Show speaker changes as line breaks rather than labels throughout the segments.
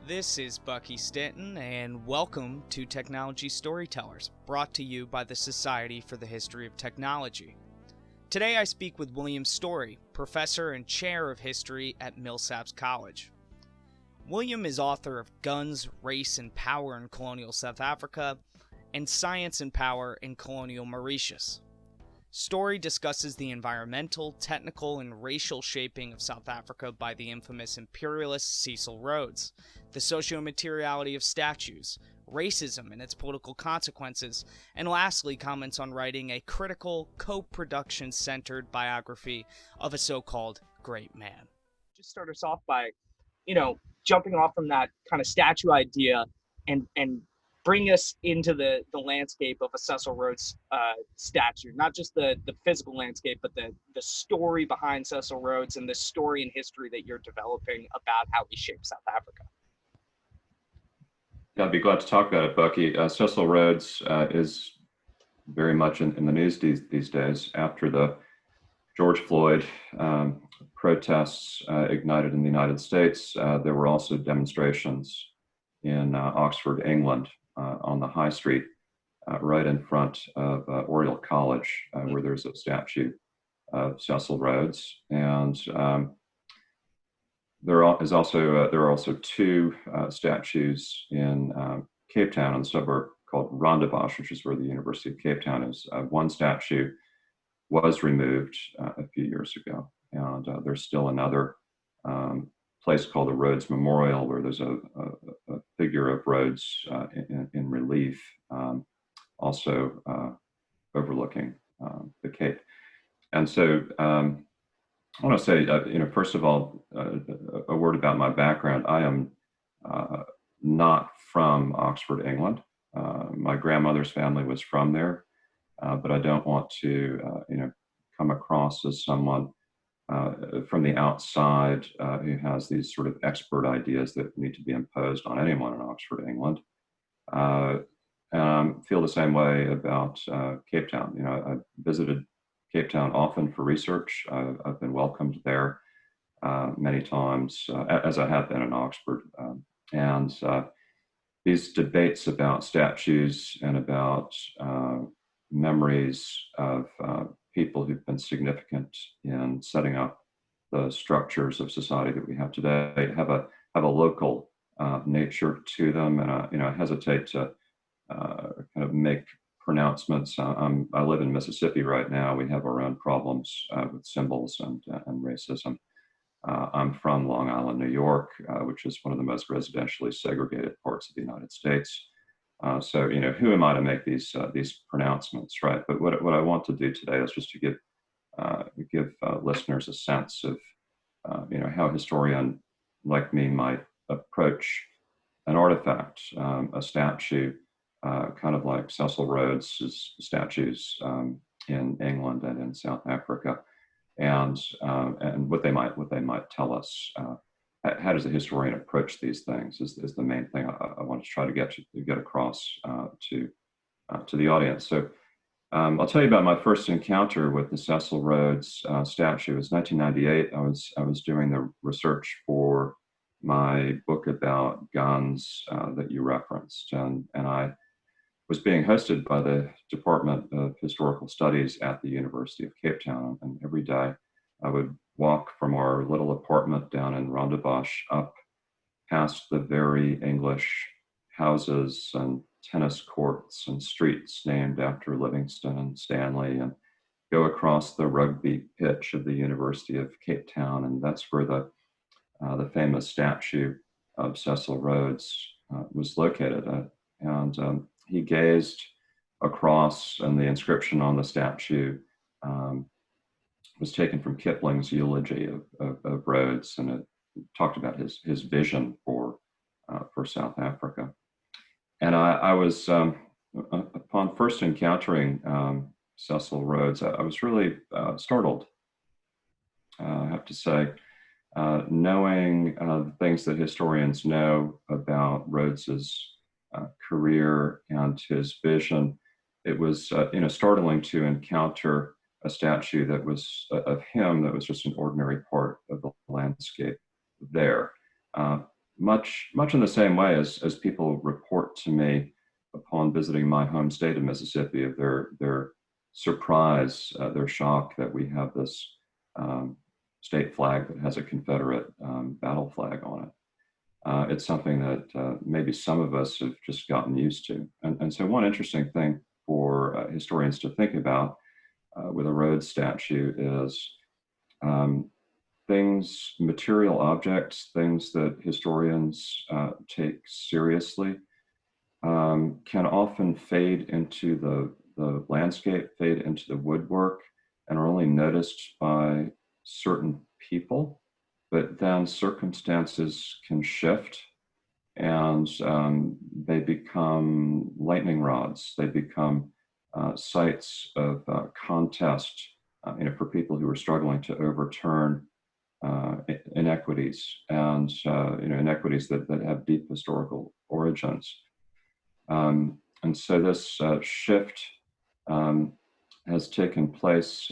This is Bucky Stanton, and welcome to Technology Storytellers, brought to you by the Society for the History of Technology. Today I speak with William Storey, professor and chair of history at Millsaps College. William is author of Guns, Race, and Power in Colonial South Africa and Science and Power in Colonial Mauritius. Storey discusses the environmental, technical, and racial shaping of South Africa by the infamous imperialist Cecil Rhodes, the socio-materiality of statues, racism and its political consequences, and lastly comments on writing a critical, co-production-centered biography of a so-called great man.
Just start us off by, jumping off from that kind of statue idea and bring us into the landscape of a Cecil Rhodes statue, not just the physical landscape, but the story behind Cecil Rhodes and the story and history that you're developing about how he shaped South Africa.
Yeah, I'd be glad to talk about it, Bucky. Cecil Rhodes is very much in the news these days after the George Floyd protests ignited in the United States. There were also demonstrations in Oxford, England, on the High Street, right in front of Oriel College, where there's a statue of Cecil Rhodes. And there are also two statues in Cape Town, in the suburb called Rondebosch, which is where the University of Cape Town is. One statue was removed a few years ago, and there's still another place called the Rhodes Memorial, where there's a figure of Rhodes in relief, also overlooking the Cape. And so I want to say, first of all, a word about my background. I am not from Oxford, England. My grandmother's family was from there, but I don't want to, come across as someone from the outside who has these sort of expert ideas that need to be imposed on anyone in Oxford, England. Feel the same way about Cape Town. I visited Cape Town often for research. I've been welcomed there many times, as I have been in Oxford. And these debates about statues and about memories of people who've been significant in setting up the structures of society that we have today have a local nature to them, and I hesitate to kind of make pronouncements. I live in Mississippi right now. We have our own problems with symbols and racism. I'm from Long Island, New York, which is one of the most residentially segregated parts of the United States. So who am I to make these pronouncements, right? But what I want to do today is just to give listeners a sense of how a historian like me might approach an artifact, a statue, kind of like Cecil Rhodes' statues in England and in South Africa, and what they might tell us. How does a historian approach these things is the main thing I want to try to get across to the audience. So I'll tell you about my first encounter with the Cecil Rhodes statue. It was 1998. I was doing the research for my book about guns that you referenced, and I was being hosted by the Department of Historical Studies at the University of Cape Town, and every day I would walk from our little apartment down in Rondebosch up past the very English houses and tennis courts and streets named after Livingston and Stanley, and go across the rugby pitch of the University of Cape Town, and that's where the famous statue of Cecil Rhodes was located. And he gazed across, and the inscription on the statue was taken from Kipling's eulogy of Rhodes, and it talked about his vision for South Africa. And I was, upon first encountering Cecil Rhodes, I was really startled, I have to say, knowing the things that historians know about Rhodes's career and his vision. It was startling to encounter a statue that was of him that was just an ordinary part of the landscape there. much in the same way as people report to me upon visiting my home state of Mississippi of their surprise, their shock that we have this state flag that has a Confederate battle flag on it. It's something that maybe some of us have just gotten used to. And so one interesting thing for historians to think about with a Rhodes statue is things, material objects, things that historians take seriously can often fade into the landscape, fade into the woodwork, and are only noticed by certain people. But then circumstances can shift and they become lightning rods. They become sites of contest for people who are struggling to overturn inequities and inequities that have deep historical origins. And so this shift has taken place,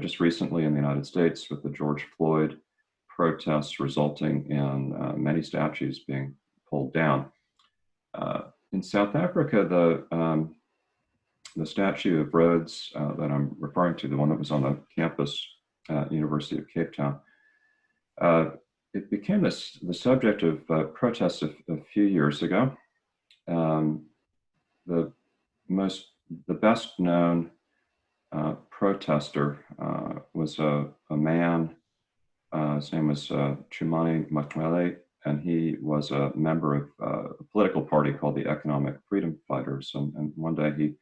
just recently in the United States with the George Floyd protests, resulting in many statues being pulled down. In South Africa, the statue of Rhodes that I'm referring to, the one that was on the campus at University of Cape Town, it became the subject of protests a few years ago. The best known protester was a man. His name was Chumani Makwele, and he was a member of a political party called the Economic Freedom Fighters. And one day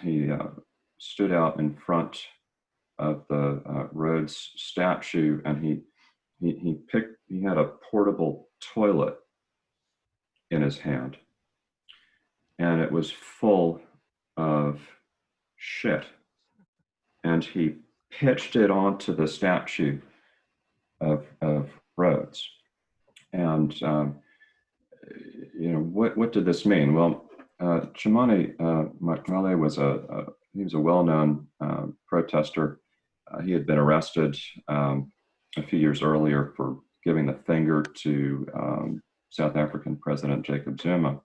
he stood out in front of the Rhodes statue, and he had a portable toilet in his hand, and it was full of shit, and he pitched it onto the statue of Rhodes. And what did this mean? Well, Chumani Makwele was a well-known protester. He had been arrested a few years earlier for giving the finger to South African President Jacob Zuma.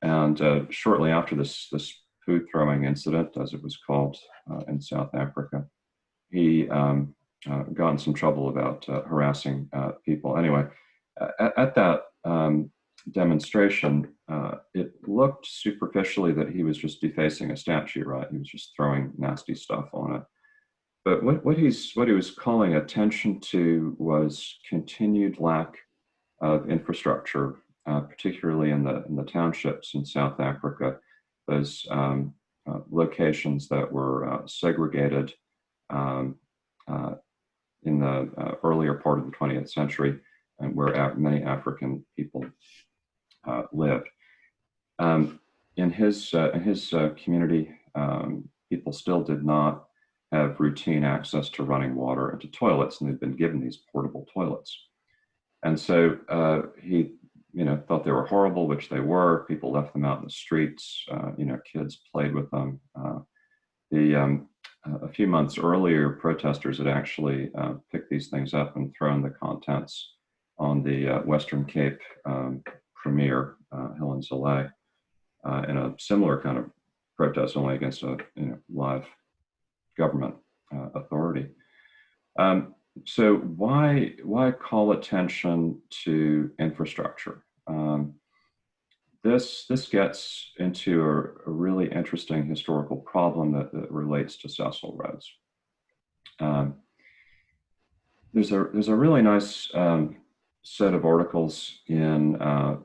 And shortly after this food throwing incident, as it was called in South Africa, he got in some trouble about harassing people. Anyway, at that demonstration, it looked superficially that he was just defacing a statue, right? He was just throwing nasty stuff on it. But what he was calling attention to was continued lack of infrastructure, particularly in the townships in South Africa. Those locations that were segregated in the earlier part of the 20th century, and where many African people lived. In his community, people still did not have routine access to running water and to toilets, and they'd been given these portable toilets. And so he thought they were horrible, which they were. People left them out in the streets. Kids played with them. A few months earlier, protesters had actually picked these things up and thrown the contents on the Western Cape Premier, Helen Zille, in a similar kind of protest, only against a live government authority. So why call attention to infrastructure? This gets into a really interesting historical problem that relates to Cecil Rhodes. There's a really nice set of articles in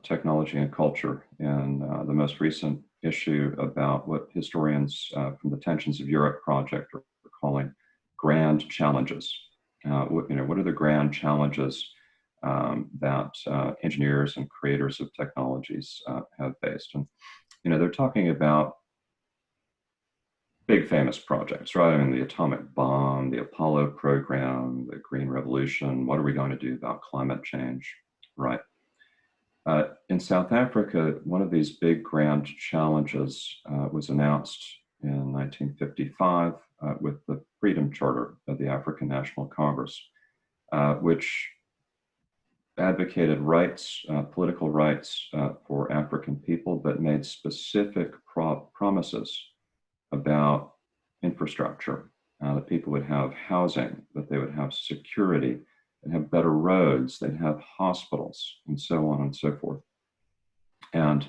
Technology and Culture in the most recent issue about what historians from the Tensions of Europe project are calling grand challenges. What are the grand challenges that engineers and creators of technologies have faced? And they're talking about big famous projects, right? I mean, the atomic bomb, the Apollo program, the Green Revolution. What are we going to do about climate change, right? In South Africa, one of these big grand challenges was announced in 1955 with the Freedom Charter of the African National Congress, which advocated rights, political rights for African people, but made specific promises about infrastructure, that people would have housing, that they would have security, they'd have better roads, they'd have hospitals, and so on and so forth. And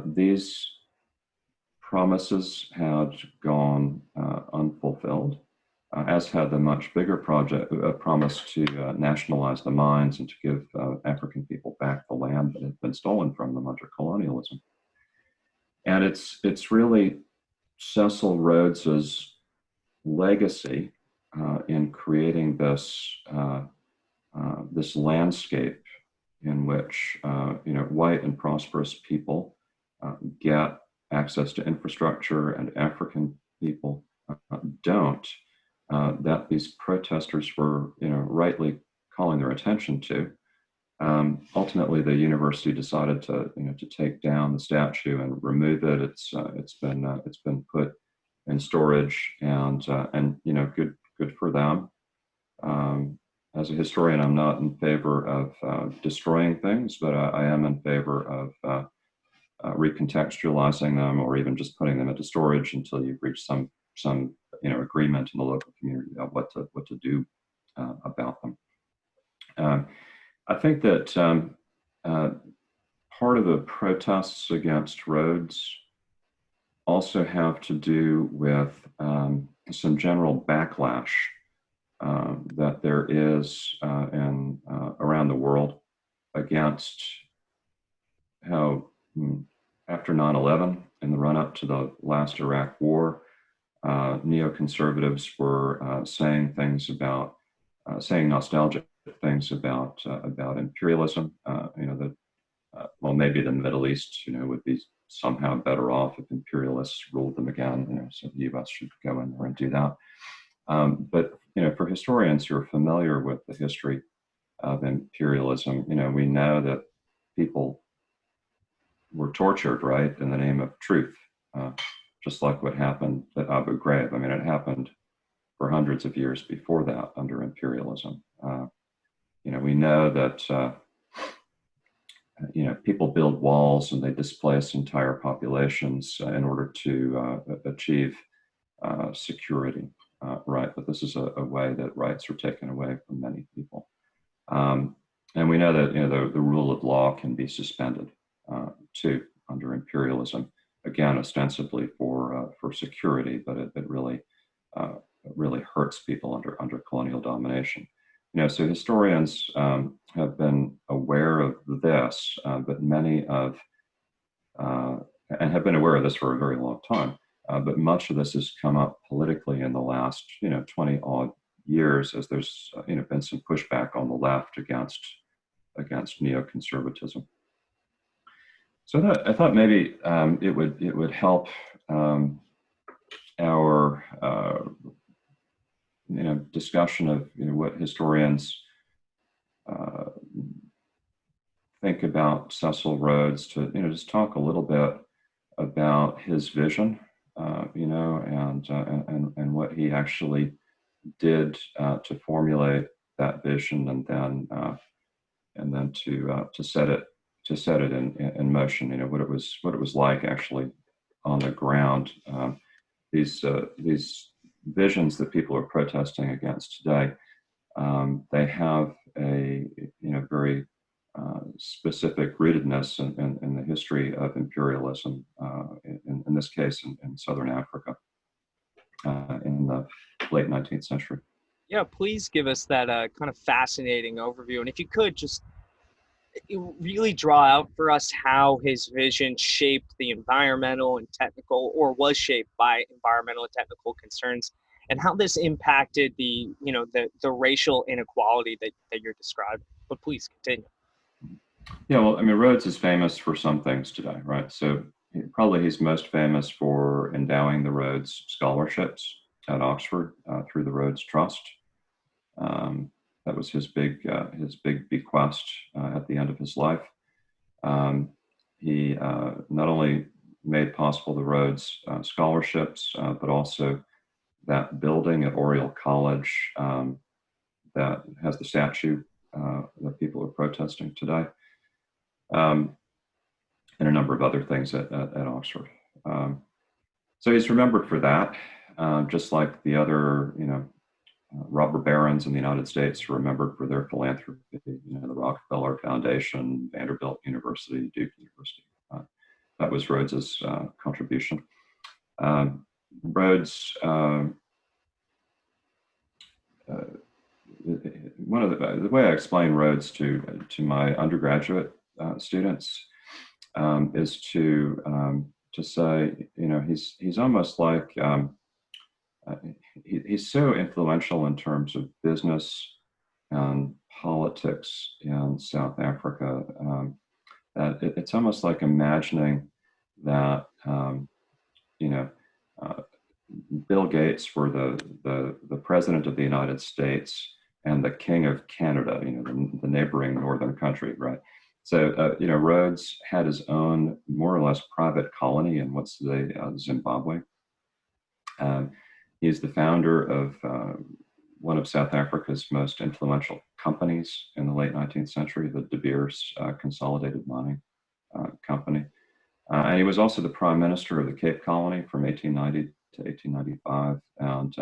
these promises had gone unfulfilled, as had the much bigger promise to nationalize the mines and to give African people back the land that had been stolen from them under colonialism. And it's really Cecil Rhodes's legacy in creating this this landscape in which white and prosperous people get access to infrastructure and African people don't. That these protesters were, rightly calling their attention to. Ultimately, the university decided to take down the statue and remove it. It's been put in storage, and good for them. As a historian, I'm not in favor of destroying things, but I am in favor of recontextualizing them, or even just putting them into storage until you've reached some agreement in the local community about what to do about them. I think that part of the protests against Rhodes also have to do with some general backlash that there is around the world against how after 9/11, in the run-up to the last Iraq War, neoconservatives were saying things about saying nostalgic things about imperialism. Well, maybe the Middle East, would be somehow better off if imperialists ruled them again. So the U.S. should go in there and do that. But for historians who are familiar with the history of imperialism, we know that people were tortured, right, in the name of truth, just like what happened at Abu Ghraib. I mean, it happened for hundreds of years before that under imperialism. We know that people build walls and they displace entire populations in order to achieve security, right? But this is a way that rights are taken away from many people. And we know that the rule of law can be suspended too under imperialism. Again, ostensibly for security, but it really hurts people under colonial domination. So historians have been aware of this, but many of and have been aware of this for a very long time. But much of this has come up politically in the last 20 odd years, as there's been some pushback on the left against neoconservatism. So I thought maybe it would help our discussion of what historians think about Cecil Rhodes to just talk a little bit about his vision, and what he actually did to formulate that vision, and then to set it in motion. What it was like actually on the ground. These visions that people are protesting against today, they have a very specific rootedness in the history of imperialism, in this case in Southern Africa in the late 19th century.
Yeah, please give us that kind of fascinating overview. And if you could just really draw out for us how his vision shaped the environmental and technical, or was shaped by environmental and technical concerns, and how this impacted the racial inequality that you're describing. But please continue.
Yeah, well, I mean, Rhodes is famous for some things today, right? So probably he's most famous for endowing the Rhodes scholarships at Oxford through the Rhodes Trust. That was his big bequest at the end of his life. He not only made possible the Rhodes scholarships, but also that building at Oriel College that has the statue that people people are protesting today, and a number of other things at Oxford. So he's remembered for that, just like the other, robber barons in the United States are remembered for their philanthropy. The Rockefeller Foundation, Vanderbilt University, Duke University. That was Rhodes's contribution. Rhodes, one of the way I explain Rhodes to my undergraduate students is to say, he's almost like he's so influential in terms of business and politics in South Africa that it's almost like imagining that Bill Gates were the president of the United States and the king of Canada, the neighboring northern country, right? So, Rhodes had his own more or less private colony in what's today Zimbabwe. He's the founder of one of South Africa's most influential companies in the late 19th century, the De Beers Consolidated Mining Company. And he was also the prime minister of the Cape Colony from 1890 to 1895. And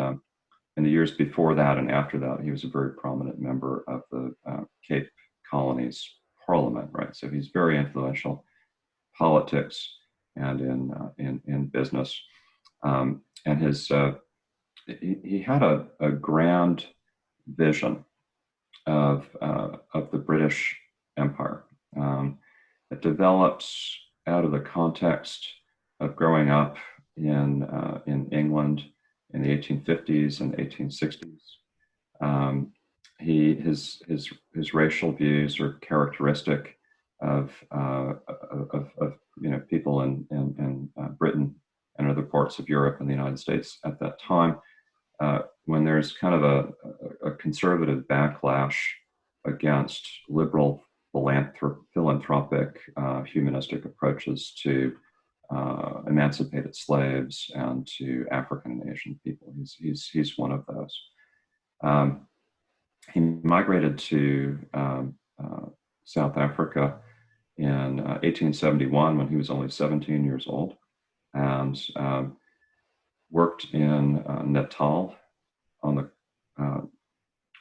in the years before that and after that, he was a very prominent member of the Cape Colony's parliament, right? So he's very influential politics and in business. And his he had a grand vision of the British Empire. It develops out of the context of growing up in England in the 1850s and 1860s. His racial views are characteristic of people in Britain and other parts of Europe and the United States at that time, when there's kind of a conservative backlash against liberal philanthropic humanistic approaches to emancipated slaves and to African and Asian people. He's one of those. He migrated to South Africa in 1871 when he was only 17 years old, and worked in Natal on the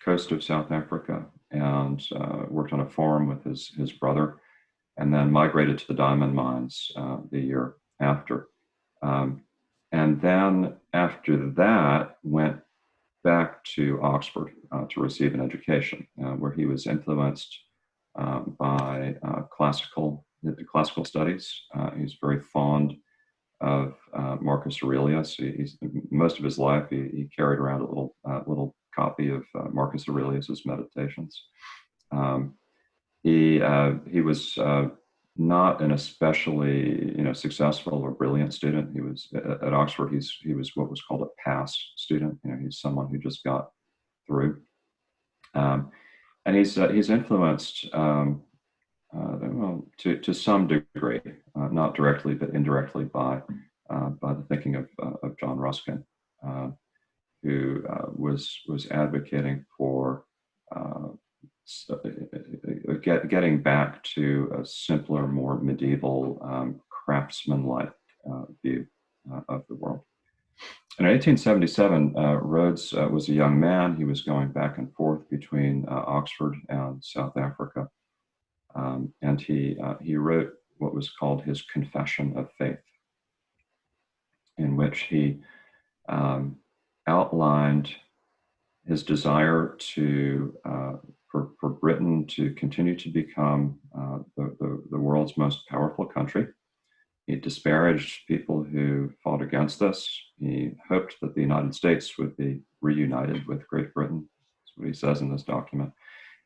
coast of South Africa, and worked on a farm with his brother, and then migrated to the diamond mines the year after. And then after that, went back to Oxford to receive an education, where he was influenced by classical studies. He's very fond of Marcus Aurelius. Most of his life, he carried around a little copy of Marcus Aurelius's Meditations. He was not an especially successful or brilliant student. He was at Oxford. He was what was called a pass student. He's someone who just got through. And he's influenced to some degree, not directly but indirectly by the thinking of John Ruskin, who was advocating for getting back to a simpler, more medieval, craftsman-like view of the world. And in 1877, Rhodes was a young man. He was going back and forth between Oxford and South Africa. And he wrote what was called his Confession of Faith, in which he outlined his desire for Britain to continue to become the world's most powerful country. He disparaged people who fought against this. He hoped that the United States would be reunited with Great Britain. That's what he says in this document.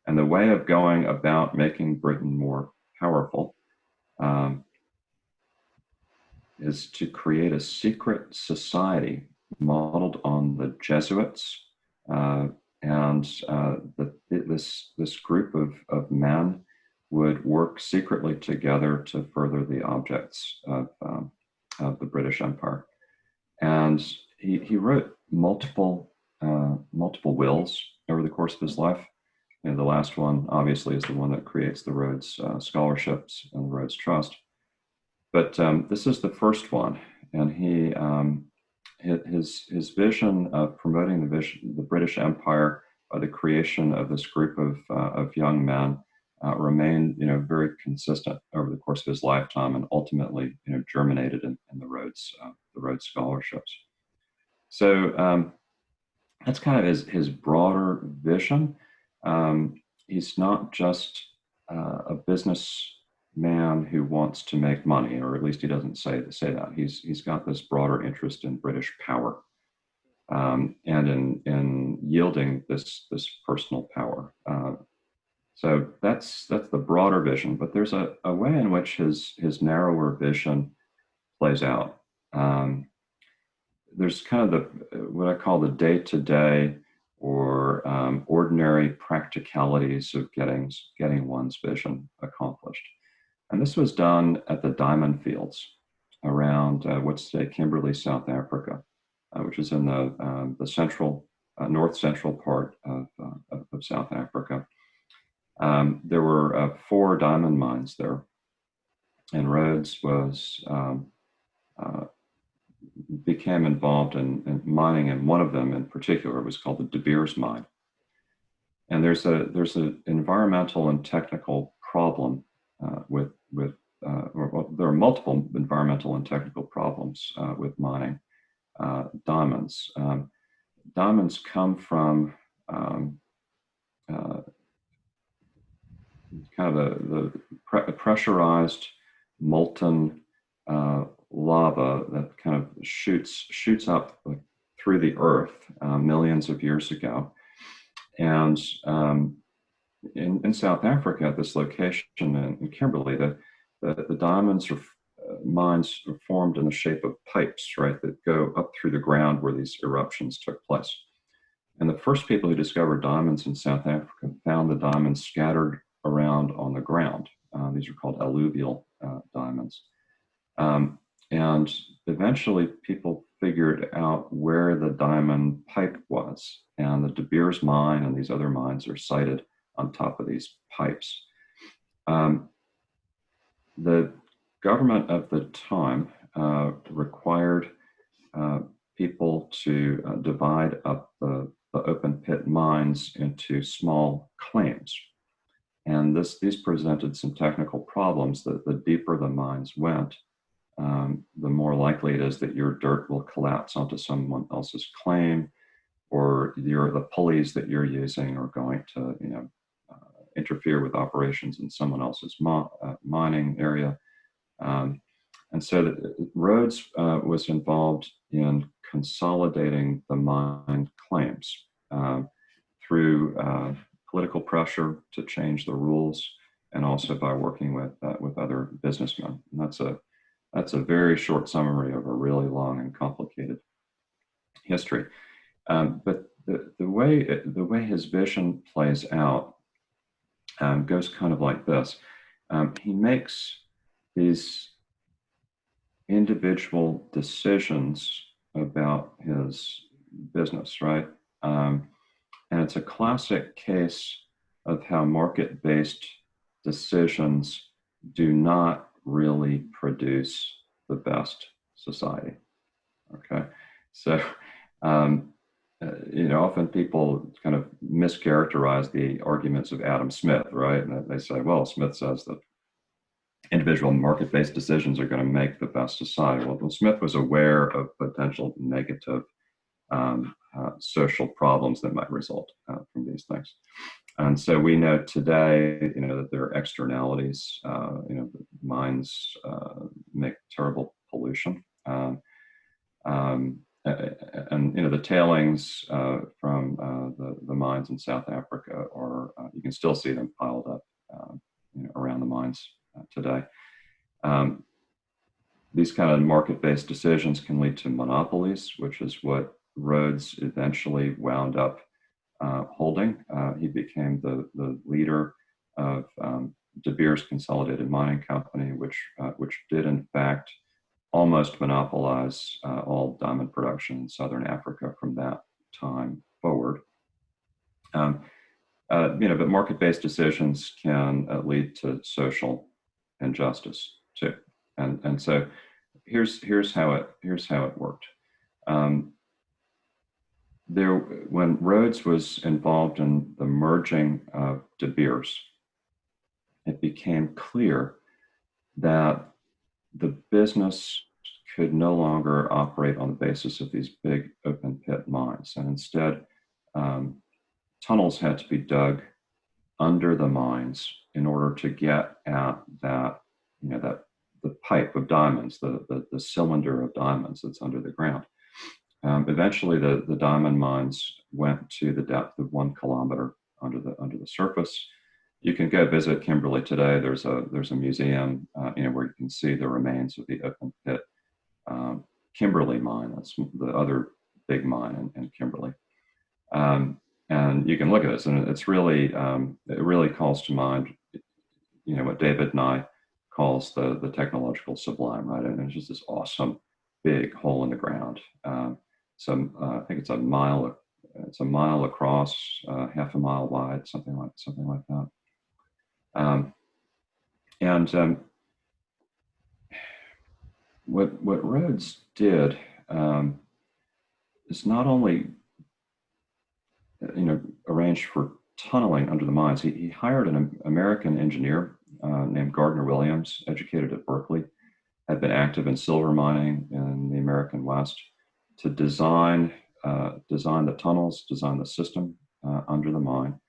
And the way of going about making Britain more powerful is to create a secret society modeled on the Jesuits, and this group of men would work secretly together to further the objects of the British Empire. And he wrote multiple wills over the course of his life. And the last one, obviously, is the one that creates the Rhodes scholarships and the Rhodes Trust. But this is the first one, and his vision of promoting the British Empire by the creation of this group of young men remained, very consistent over the course of his lifetime, and ultimately, germinated in the Rhodes scholarships. So that's kind of his broader vision. He's not just a businessman who wants to make money, or at least he doesn't say that. He's got this broader interest in British power, and in yielding this personal power. So that's the broader vision. But there's a way in which his narrower vision plays out. There's kind of what I call the day-to-day or ordinary practicalities of getting one's vision accomplished. And this was done at the diamond fields around what's today Kimberley, South Africa, which is in the central, north central part of South Africa. There were 4 diamond mines there, and Rhodes became involved in mining, and one of them in particular was called the De Beers mine. And there's an environmental and technical problem there are multiple environmental and technical problems with mining diamonds. Diamonds come from kind of the pressurized molten lava that kind of shoots up through the earth millions of years ago. And in South Africa, at this location in Kimberley, the diamonds mines are formed in the shape of pipes, right, that go up through the ground where these eruptions took place. And the first people who discovered diamonds in South Africa found the diamonds scattered around on the ground. These are called alluvial diamonds. And eventually people figured out where the diamond pipe was, and the De Beers mine and these other mines are sited on top of these pipes. The government of the time required people to divide up the open pit mines into small claims. And these presented some technical problems. That the deeper the mines went, the more likely it is that your dirt will collapse onto someone else's claim, or the pulleys that you're using are going to interfere with operations in someone else's mining area. And so Rhodes was involved in consolidating the mine claims through political pressure to change the rules, and also by working with other businessmen. And that's a very short summary of a really long and complicated history. But the way his vision plays out goes kind of like this. He makes these individual decisions about his business, right? And it's a classic case of how market-based decisions do not really produce the best society. Okay, so often people kind of mischaracterize the arguments of Adam Smith, right? And they say, well, Smith says that individual market-based decisions are going to make the best society. Well, Smith was aware of potential negative social problems that might result from these things. And so we know today, that there are externalities. Mines make terrible pollution, and the tailings from the mines in South Africa are you can still see them piled up around the mines today. These kind of market-based decisions can lead to monopolies, which is what Rhodes eventually wound up holding. He became the leader of De Beers Consolidated Mining Company, which did in fact almost monopolize all diamond production in Southern Africa from that time forward. But market-based decisions can lead to social injustice too. And so here's how it worked. When Rhodes was involved in the merging of De Beers, it became clear that the business could no longer operate on the basis of these big open pit mines, and instead tunnels had to be dug under the mines in order to get at that, the pipe of diamonds, the cylinder of diamonds that's under the ground. Eventually, the diamond mines went to the depth of 1 kilometer under the surface. You can go visit Kimberley today. There's a museum, where you can see the remains of the open pit Kimberley mine. That's the other big mine in Kimberley. And you can look at this, and it's really it really calls to mind, what David and I calls the technological sublime, right? And it's just this awesome big hole in the ground. I think it's a mile. It's a mile across, half a mile wide, something like that. What Rhodes did is not only arranged for tunneling under the mines. He hired an American engineer named Gardner Williams, educated at Berkeley, had been active in silver mining in the American West, to design the tunnels, design the system under the mine,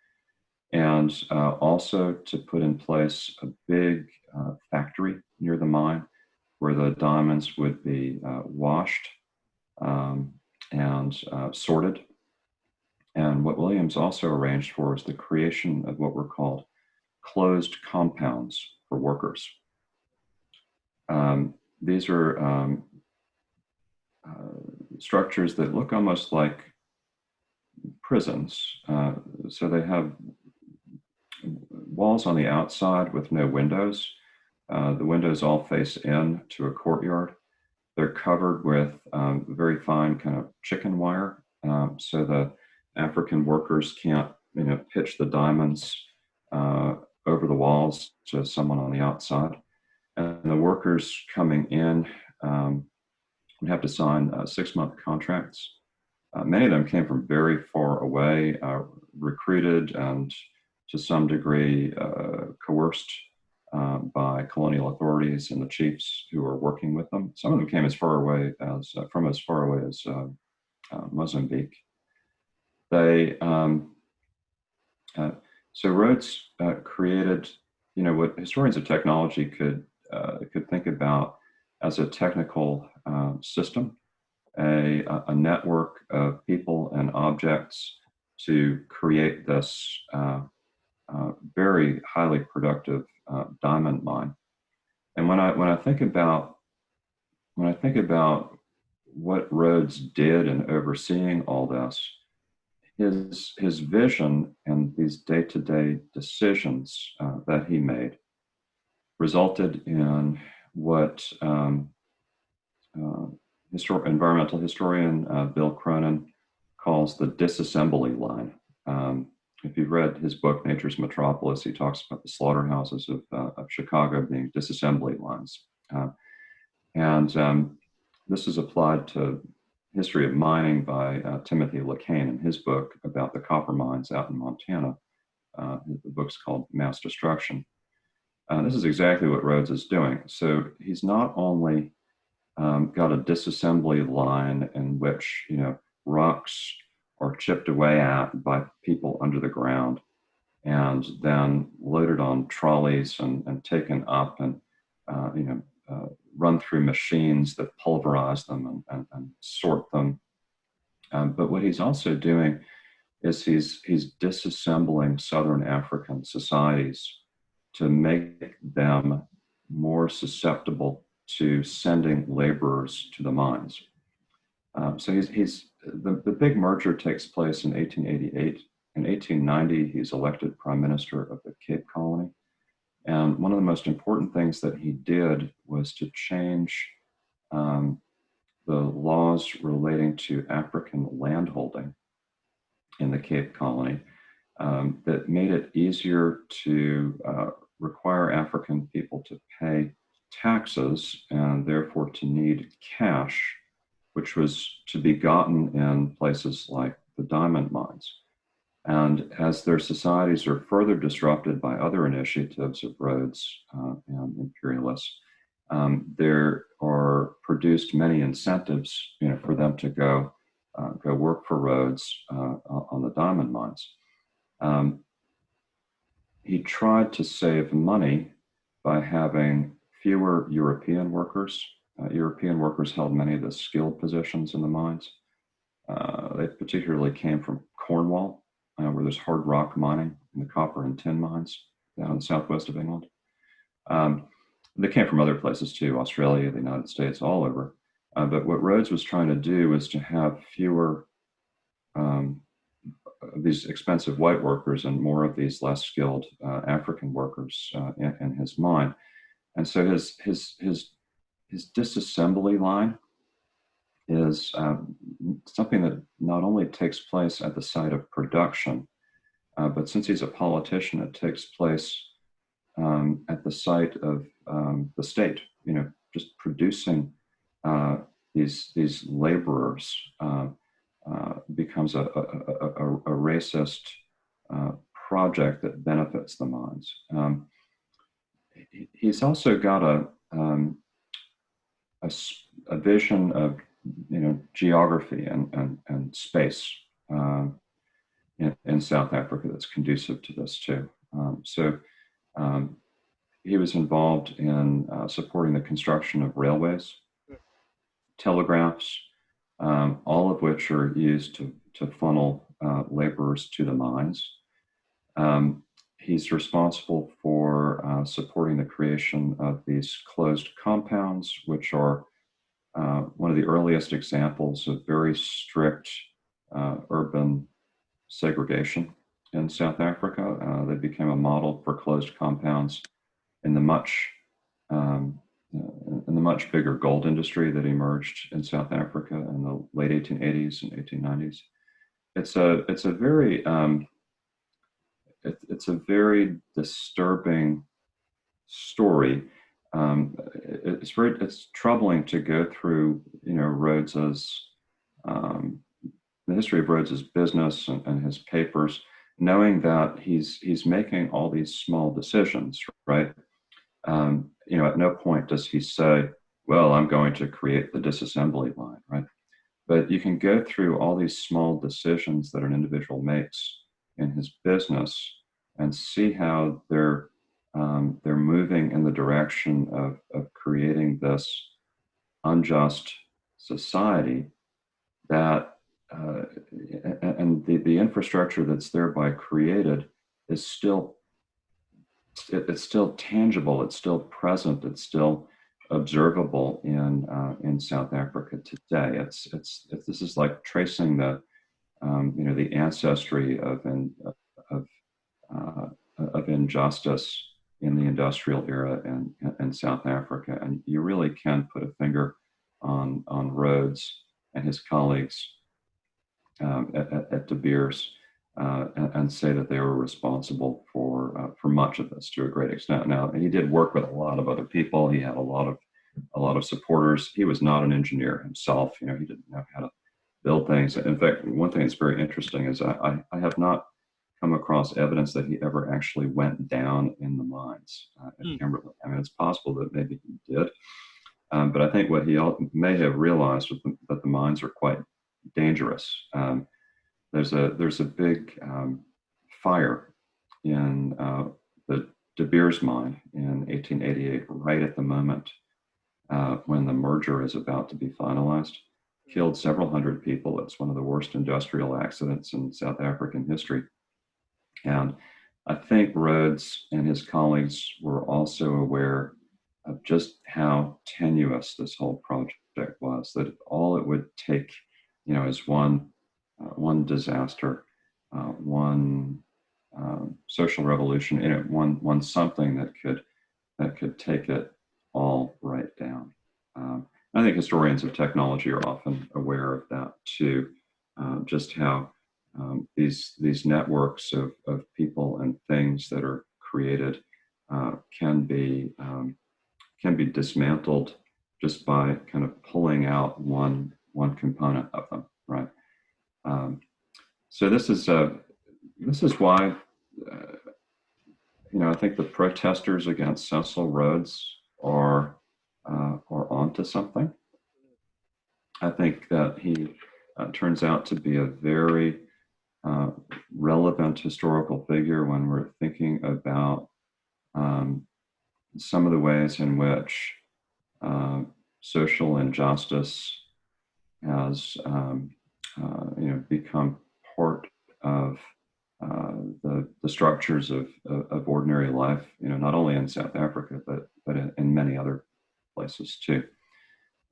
and also to put in place a big factory near the mine where the diamonds would be washed and sorted. And what Williams also arranged for was the creation of what were called closed compounds for workers. These are structures that look almost like prisons. So they have walls on the outside with no windows. The windows all face in to a courtyard. They're covered with very fine kind of chicken wire, so the African workers can't, pitch the diamonds over the walls to someone on the outside. And the workers coming in would have to sign 6-month contracts. Many of them came from very far away, recruited and to some degree coerced by colonial authorities and the chiefs who were working with them. Some of them came as far away as Mozambique. So Rhodes created, what historians of technology could think about as a technical system, a network of people and objects to create this very highly productive diamond mine. And when I think about what Rhodes did in overseeing all this, his vision and these day-to-day decisions that he made resulted in what environmental historian Bill Cronin calls the disassembly line. If you've read his book, Nature's Metropolis, he talks about the slaughterhouses of Chicago being disassembly lines. This is applied to history of mining by Timothy LeCain in his book about the copper mines out in Montana. The book's called Mass Destruction. This is exactly what Rhodes is doing. So he's not only got a disassembly line in which rocks are chipped away at by people under the ground and then loaded on trolleys and taken up and run through machines that pulverize them and sort them. But what he's also doing is he's disassembling Southern African societies to make them more susceptible to sending laborers to the mines. So the big merger takes place in 1888. In 1890, he's elected Prime Minister of the Cape Colony. And one of the most important things that he did was to change the laws relating to African landholding in the Cape Colony that made it easier to require African people to pay taxes and therefore to need cash, which was to be gotten in places like the diamond mines. And as their societies are further disrupted by other initiatives of Rhodes and imperialists, there are produced many incentives, for them to go work for Rhodes on the diamond mines. He tried to save money by having fewer European workers. European workers held many of the skilled positions in the mines. They particularly came from Cornwall, where there's hard rock mining in the copper and tin mines down in the southwest of England. They came from other places too, Australia, the United States, all over. But what Rhodes was trying to do was to have fewer these expensive white workers and more of these less skilled African workers in his mine. And so his disassembly line is something that not only takes place at the site of production, but since he's a politician, it takes place at the site of the state, just producing these laborers becomes a racist project that benefits the mines. He's also got a vision of geography and space in South Africa that's conducive to this too. He was involved in supporting the construction of railways, telegraphs, all of which are used to funnel laborers to the mines. He's responsible for supporting the creation of these closed compounds, which are one of the earliest examples of very strict urban segregation in South Africa. They became a model for closed compounds in the much bigger gold industry that emerged in South Africa in the late 1880s and 1890s. It's a very disturbing story. It's troubling to go through Rhodes's the history of Rhodes's business and his papers, knowing that he's making all these small decisions, right? At no point does he say, well, I'm going to create the disassembly line, right? But you can go through all these small decisions that an individual makes in his business and see how they're moving in the direction of creating this unjust society that and the infrastructure that's thereby created is still tangible, it's still present, it's still observable in South Africa today. This is like tracing the ancestry of injustice in the industrial era in South Africa, and you really can put a finger on Rhodes and his colleagues at De Beers and say that they were responsible for much of this to a great extent. Now, he did work with a lot of other people. He had a lot of supporters. He was not an engineer himself. He didn't know how to build things. In fact, one thing that's very interesting is I have not come across evidence that he ever actually went down in the mines at Kimberley. I mean, it's possible that maybe he did, but I think what he may have realized was that the mines are quite dangerous. There's a big fire in the De Beers mine in 1888, right at the moment when the merger is about to be finalized. Killed several hundred people. It's one of the worst industrial accidents in South African history. And I think Rhodes and his colleagues were also aware of just how tenuous this whole project was, that all it would take, is one disaster, one social revolution, one something that could take it all right down. I think historians of technology are often aware of that too, just how these networks of people and things that are created can be dismantled just by kind of pulling out one component of them, right? So this is why I think the protesters against Cecil Rhodes are onto something. I think that he turns out to be a very relevant historical figure when we're thinking about some of the ways in which social injustice has become part of the structures of ordinary life, not only in South Africa, but in many other places too.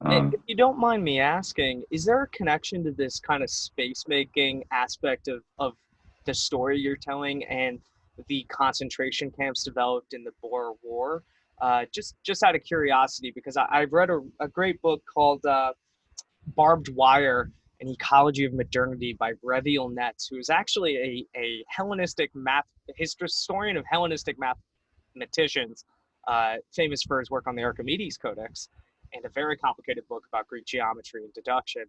If you don't mind me asking, is there a connection to this kind of space making aspect of the story you're telling and the concentration camps developed in the Boer War? Just out of curiosity, because I've read a great book called Barbed Wire, An Ecology of Modernity by Breviel Netz, who is actually a Hellenistic historian of Hellenistic mathematicians, famous for his work on the Archimedes Codex, and a very complicated book about Greek geometry and deduction.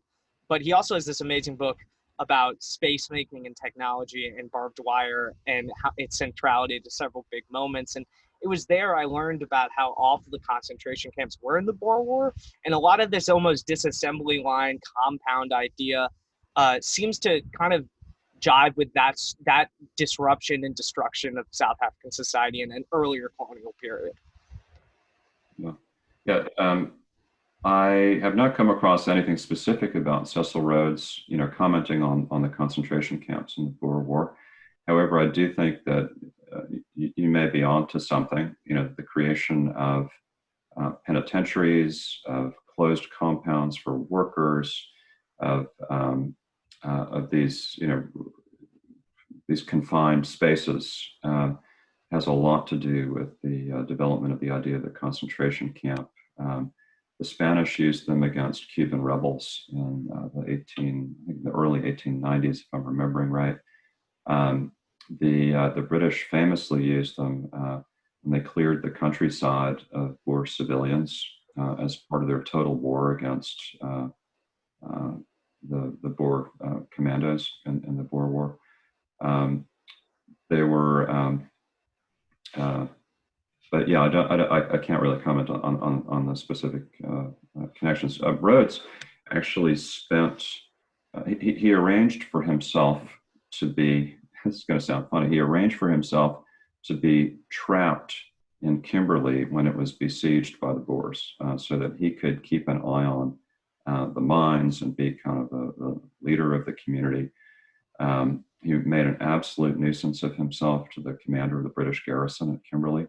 But he also has this amazing book about space making and technology and barbed wire and how its centrality to several big moments. And it was there I learned about how awful the concentration camps were in the Boer War. And a lot of this almost disassembly line compound idea seems to kind of jive with that disruption and destruction of South African society in an earlier colonial period.
Yeah. I have not come across anything specific about Cecil Rhodes, commenting on the concentration camps in the Boer War. However, I do think that you may be onto something. The creation of penitentiaries, of closed compounds for workers, of these confined spaces has a lot to do with the development of the idea of the concentration camp. The Spanish used them against Cuban rebels in the early 1890s, if I'm remembering right. The British famously used them when they cleared the countryside of Boer civilians as part of their total war against the Boer commandos in the Boer War. They were, but yeah, I can't really comment on the specific connections. Rhodes actually spent. He arranged for himself to be. This is going to sound funny. He arranged for himself to be trapped in Kimberley when it was besieged by the Boers, so that he could keep an eye on the mines and be kind of the leader of the community. He made an absolute nuisance of himself to the commander of the British garrison at Kimberley.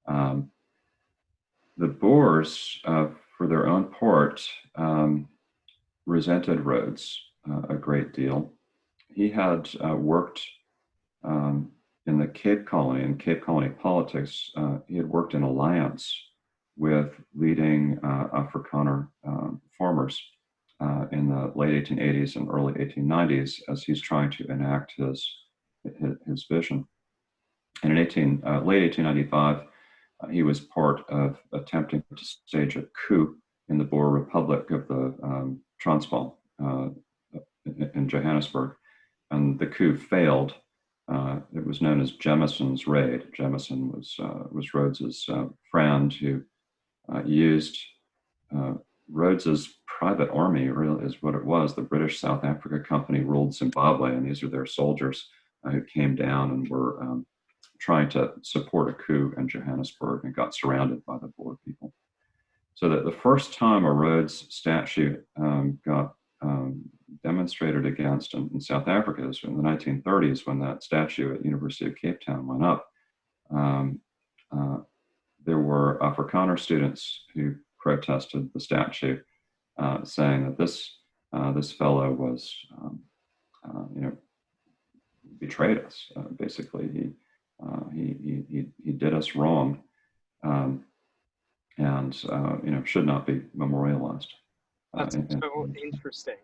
The Boers, for their own part, resented Rhodes a great deal. He had worked in the Cape Colony, in Cape Colony politics. He had worked in alliance with leading Afrikaner farmers in the late 1880s and early 1890s as he's trying to enact his vision. And in late 1895, he was part of attempting to stage a coup in the Boer Republic of the Transvaal in Johannesburg. And the coup failed. It was known as Jemieson's raid. Jemieson was Rhodes's friend who used Rhodes's private army, really is what it was. The British South Africa Company ruled Zimbabwe, and these are their soldiers who came down and were trying to support a coup in Johannesburg and got surrounded by the Boer people. So that the first time a Rhodes statue got demonstrated against in South Africa was in the 1930s when that statue at University of Cape Town went up. There were Afrikaner students who protested the statue, saying that this fellow was, betrayed us. Basically, he did us wrong, and should not be memorialized.
That's so interesting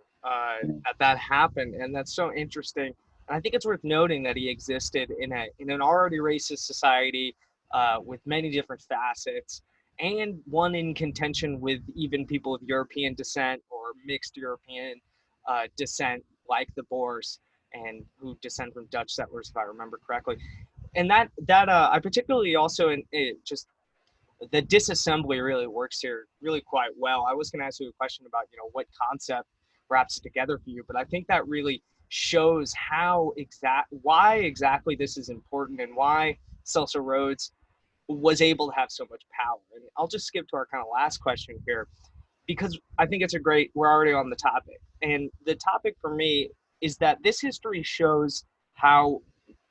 that happened, and that's so interesting And I think it's worth noting that he existed in an already racist society with many different facets, and one in contention with even people of European descent or mixed European descent, like the Boers, and who descend from Dutch settlers, if I remember correctly. And that I particularly also in it just the disassembly really works here really quite well. I was going to ask you a question about, what concept wraps it together for you, but I think that really shows why exactly this is important and why Cecil Rhodes was able to have so much power. And I'll just skip to our kind of last question here, because I think we're already on the topic. And the topic for me is that this history shows how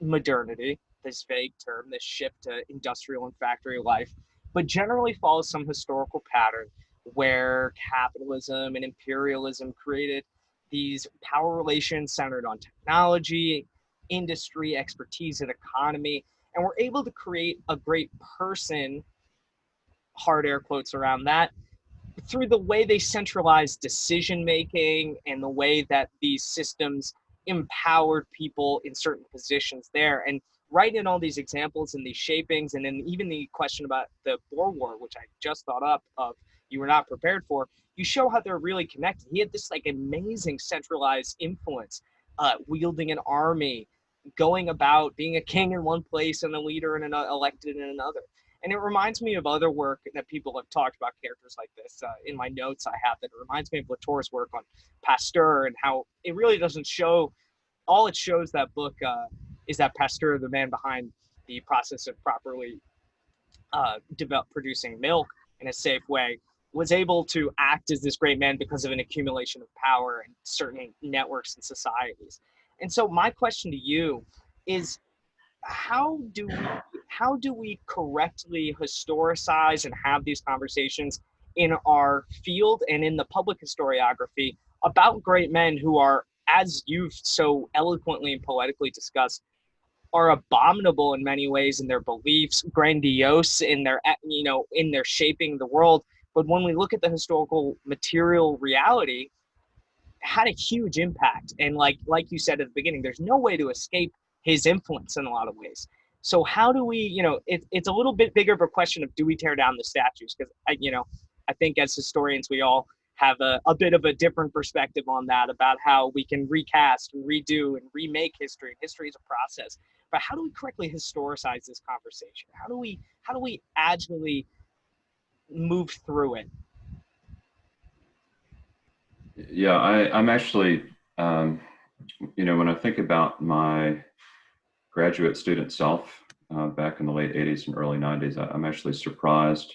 modernity, this vague term, this shift to industrial and factory life, but generally follows some historical pattern where capitalism and imperialism created these power relations centered on technology, industry, expertise, and economy. And we're able to create a great person, hard air quotes around that, through the way they centralized decision making and the way that these systems empowered people in certain positions there. And right in all these examples and these shapings, and then even the question about the Boer War, which I just thought up of, you were not prepared for, you show how they're really connected. He had this like amazing centralized influence, wielding an army, going about being a king in one place and a leader in another, elected in another. And it reminds me of other work that people have talked about characters like this. In my notes I have that it reminds me of Latour's work on Pasteur, and how it really doesn't show, all it shows that book is that Pasteur, the man behind the process of properly producing milk in a safe way, was able to act as this great man because of an accumulation of power in certain networks and societies. And so my question to you is, how do we correctly historicize and have these conversations in our field and in the public historiography about great men who are, as you've so eloquently and poetically discussed, are abominable in many ways in their beliefs, grandiose in their in their shaping the world, but when we look at the historical material reality, had a huge impact. And like you said at the beginning, there's no way to escape his influence in a lot of ways. So how do we, it's a little bit bigger of a question of, do we tear down the statues? Because I think as historians we all have a bit of a different perspective on that, about how we can recast and redo and remake history. And history is a process. But how do we correctly historicize this conversation? How do we agilely move through it?
Yeah, I'm actually, when I think about my graduate student self back in the late 80s and early 90s, I'm actually surprised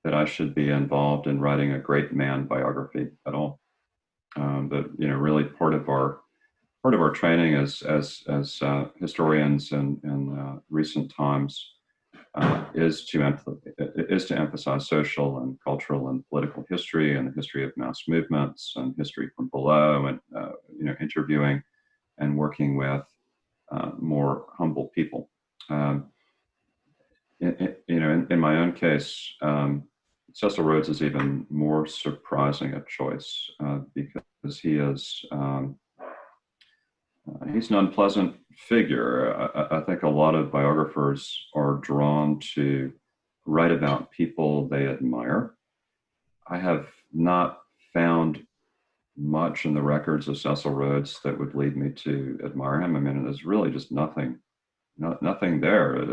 that I should be involved in writing a great man biography at all. But really part of our training as historians in recent times is to emphasize social and cultural and political history, and the history of mass movements and history from below, and interviewing and working with more humble people. In my own case, Cecil Rhodes is even more surprising a choice because he's an unpleasant figure. I think a lot of biographers are drawn to write about people they admire. I have not found much in the records of Cecil Rhodes that would lead me to admire him. I mean, there's really just nothing there.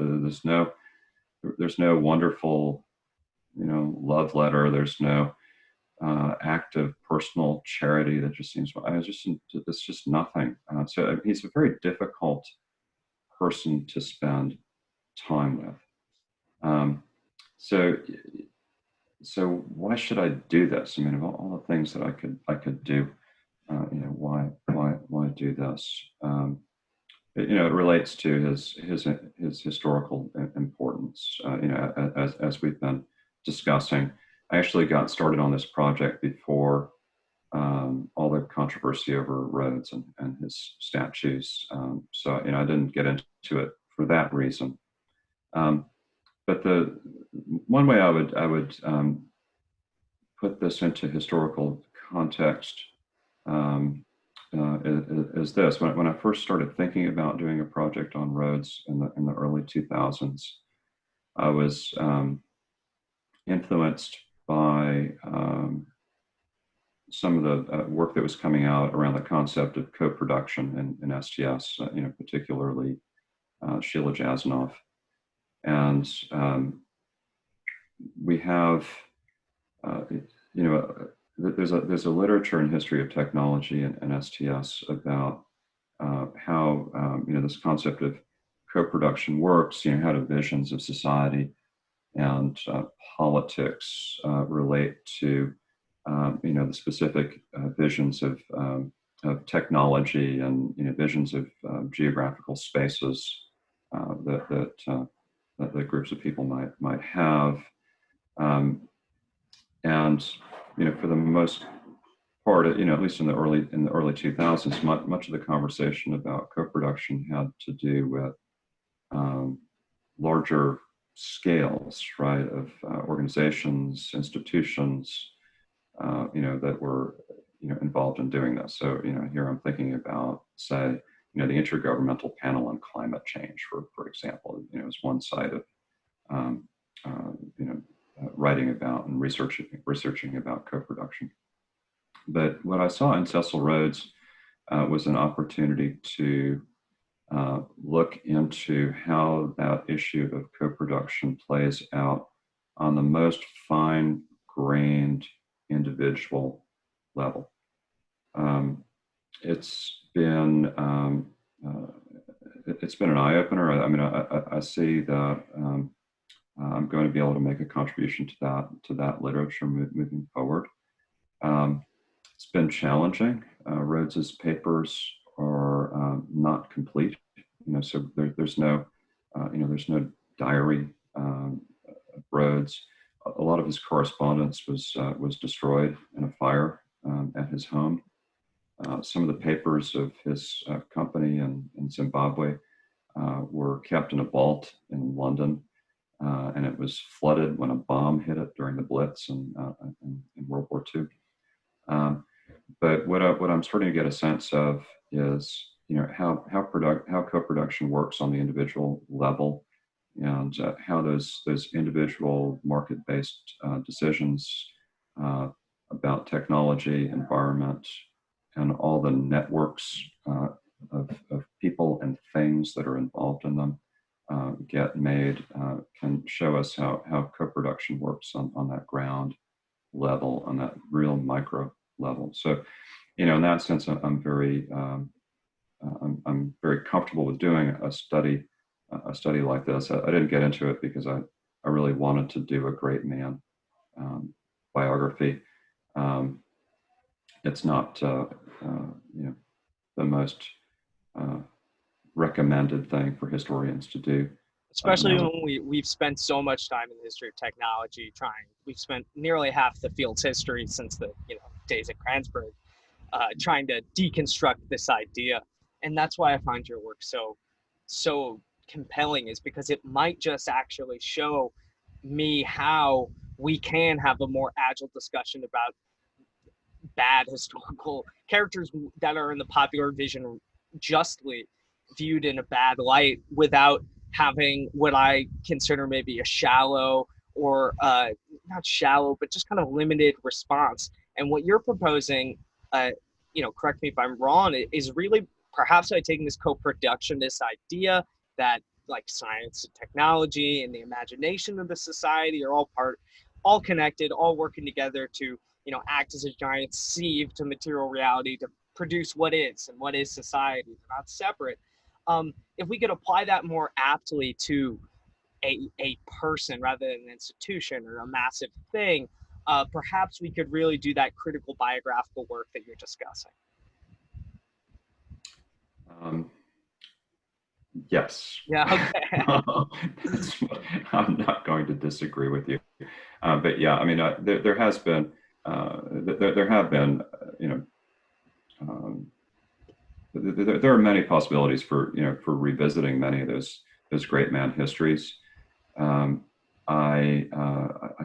There's no wonderful, love letter. There's no act of personal charity that just seems. It's just nothing. So he's a very difficult person to spend time with. So why should I do this? I mean, of all the things that I could do, why do this? It relates to his historical importance. As we've been discussing, I actually got started on this project before all the controversy over Rhodes and his statues. So I didn't get into it for that reason. But the one way I would put this into historical context is this. When I first started thinking about doing a project on roads in the early 2000s, I was influenced by some of the work that was coming out around the concept of co-production in STS, particularly Sheila Jasanoff. And we have, there's a literature and history of technology in STS about how this concept of co-production works. How do visions of society and politics relate to the specific visions of technology and visions of geographical spaces that groups of people might have, and for the most part, at least in the early 2000s, much of the conversation about co-production had to do with larger scales, right, of organizations, institutions, that were involved in doing this. So here I'm thinking about, say, the Intergovernmental Panel on Climate Change, for example, is one side of writing about and researching about co-production. But what I saw in Cecil Rhodes was an opportunity to look into how that issue of co-production plays out on the most fine-grained individual level. It's been an eye-opener. I mean, I see that I'm going to be able to make a contribution to that literature moving forward. It's been challenging. Rhodes's papers are not complete. So there's no diary of Rhodes. A lot of his correspondence was destroyed in a fire at his home. Some of the papers of his company in Zimbabwe were kept in a vault in London, and it was flooded when a bomb hit it during the Blitz in World War II. But what I'm starting to get a sense of is how co-production works on the individual level, and how those individual market-based decisions about technology, environment, and all the networks of people and things that are involved in them get made, can show us how co-production works on that ground level, on that real micro level. So, in that sense, I'm very comfortable with doing a study like this. I didn't get into it because I really wanted to do a great man biography. It's not the most recommended thing for historians to do.
Especially when we've spent so much time in the history of technology we've spent nearly half the field's history since the days at Kranzberg trying to deconstruct this idea. And that's why I find your work so compelling, is because it might just actually show me how we can have a more agile discussion about bad historical characters that are in the popular vision justly viewed in a bad light, without having what I consider maybe a shallow or not shallow, but just kind of limited response. And what you're proposing, correct me if I'm wrong, is really perhaps by taking this co-production, this idea that like science and technology and the imagination of the society are all connected, all working together to, act as a giant sieve to material reality to produce what is, and what is society. They're not separate. If we could apply that more aptly to a person rather than an institution or a massive thing, perhaps we could really do that critical biographical work that you're discussing.
Yes.
Yeah. Okay.
I'm not going to disagree with you, but yeah, I mean, there have been, there are many possibilities for revisiting many of those great man histories. I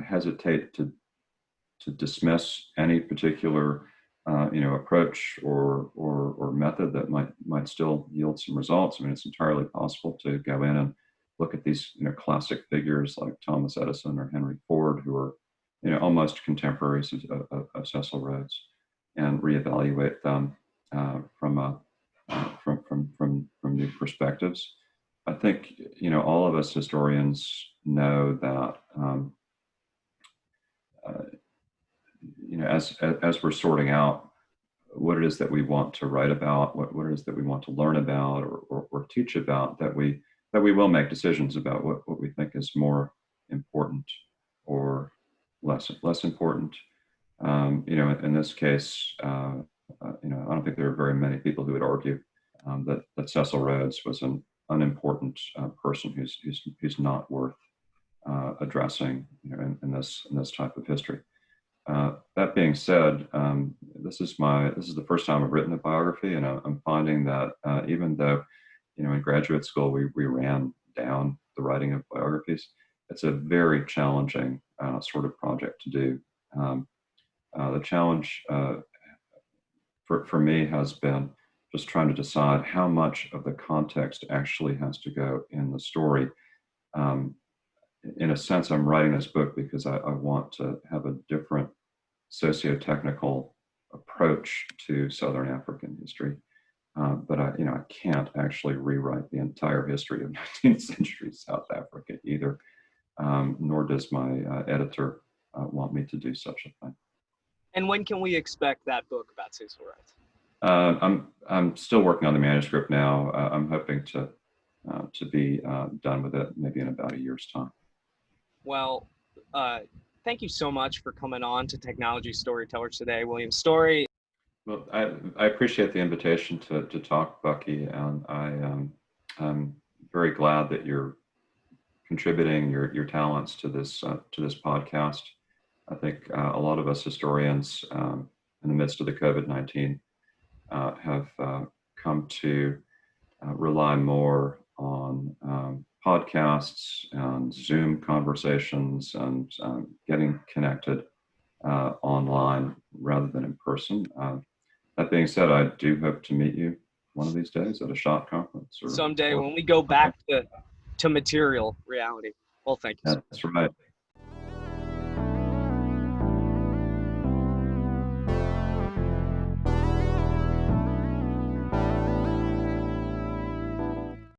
hesitate to dismiss any particular approach or method that might still yield some results. I mean, it's entirely possible to go in and look at these classic figures like Thomas Edison or Henry Ford, who are almost contemporaries of Cecil Rhodes, and reevaluate them from new perspectives. I think all of us historians know that as we're sorting out what it is that we want to write about, what it is that we want to learn about or teach about, that we will make decisions about what we think is more important or less important. In this case, I don't think there are very many people who would argue that Cecil Rhodes was an unimportant person who's not worth addressing in this type of history. That being said, this is the first time I've written a biography, and I'm finding that even though in graduate school we ran down the writing of biographies, it's a very challenging sort of project to do. The challenge for me has been just trying to decide how much of the context actually has to go in the story. In a sense, I'm writing this book because I want to have a different socio-technical approach to Southern African history. But I can't actually rewrite the entire history of 19th century South Africa either, nor does my editor want me to do such a thing.
And when can we expect that book about Cecil Rhodes?
I'm still working on the manuscript now. I'm hoping to be done with it maybe in about a year's time.
Well, thank you so much for coming on to Technology Storytellers today, William Storey.
Well, I appreciate the invitation to talk, Bucky, and I'm very glad that you're contributing your talents to this podcast. I think a lot of us historians, in the midst of the COVID-19, have come to rely more on podcasts and Zoom conversations and getting connected online rather than in person. That being said, I do hope to meet you one of these days at a SHOT conference.
Someday when we go back to material reality. Well, thank you.
That's right.